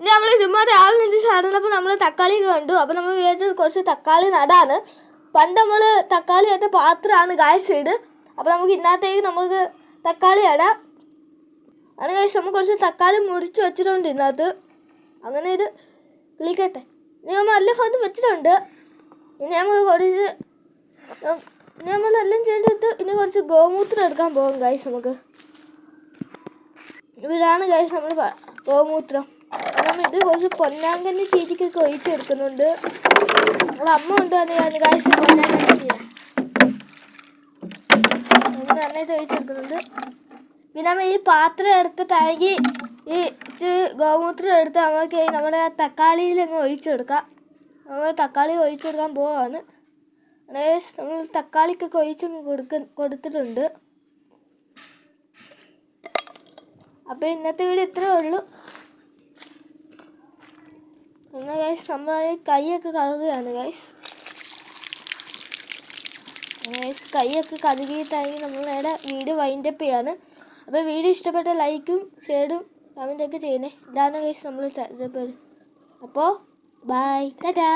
ഇനി നമ്മൾ ചുമ്മാ രാവിലെ എന്ത് ചാടുന്നപ്പോൾ നമ്മൾ തക്കാളി കണ്ടു. അപ്പോൾ നമ്മൾ വിചാരിച്ചത് കുറച്ച് തക്കാളി നടാണ്. പണ്ട് നമ്മൾ തക്കാളി ഇട്ട പാത്രമാണ് ഗായ്സ് ഇത്. അപ്പോൾ നമുക്ക് ഇന്നത്തേക്ക് നമുക്ക് തക്കാളി ഇടാം. അങ്ങനെ ഗായ്സ് നമ്മൾ കുറച്ച് തക്കാളി മുറിച്ച് വെച്ചിട്ടുണ്ട് ഇതിനകത്ത്. അങ്ങനെ ഇത് വിളിക്കട്ടെ. ഇനി നമ്മൾ നല്ല ഭാഗത്ത് വെച്ചിട്ടുണ്ട്. ഇനി നമുക്ക് കുറച്ച് നമ്മളെല്ലാം ചെയ്തിട്ട് ഇനി കുറച്ച് ഗോമൂത്രം എടുക്കാൻ പോകും ഗായ്സ്. നമുക്ക് ഇതാണ് ഗായ്സ് നമ്മൾ ഗോമൂത്രം. നമ്മൾ ഇത് കുറച്ച് പൊന്നാങ്കണ്ണി ചീറ്റിക്കൊക്കെ ഒഴിച്ചെടുക്കുന്നുണ്ട്. നമ്മളെ അമ്മ കൊണ്ടുവന്ന് ഗായ്സ് പൊന്നാങ്കണ്ണി ചീര നന്നായിട്ട് ഒഴിച്ചെടുക്കുന്നുണ്ട്. പിന്നെ നമ്മൾ ഈ പാത്രം എടുത്തിട്ടാണെങ്കിൽ ഈ ഗോമൂത്രം എടുത്ത് നമുക്ക് നമ്മുടെ തക്കാളിയിലങ്ങ് ഒഴിച്ചെടുക്കാം. നമ്മൾ തക്കാളി ഒഴിച്ചെടുക്കാൻ പോവാണ്. നമ്മൾ തക്കാളിക്കൊക്കെ ഒഴിച്ചങ്ങ് കൊടുത്തിട്ടുണ്ട്. അപ്പോൾ ഇന്നത്തെ വീഡിയോ ഇത്രയേ ഉള്ളൂ. എന്നാൽ ഗൈസ് നമ്മൾ കൈയൊക്കെ കഴുകുകയാണ് ഗൈസ്. കൈയൊക്കെ കഴുകിയിട്ടാണെങ്കിൽ നമ്മളിവിടെ വീഡിയോ വൈൻഡപ്പ് ചെയ്യാണ്. അപ്പോൾ വീഡിയോ ഇഷ്ടപ്പെട്ട ലൈക്കും ഷെയറും കമൻറ്റൊക്കെ ചെയ്യണേ. ഇതാണ് ഗൈസ് നമ്മൾ അപ്പോൾ ബൈ ടാറ്റാ.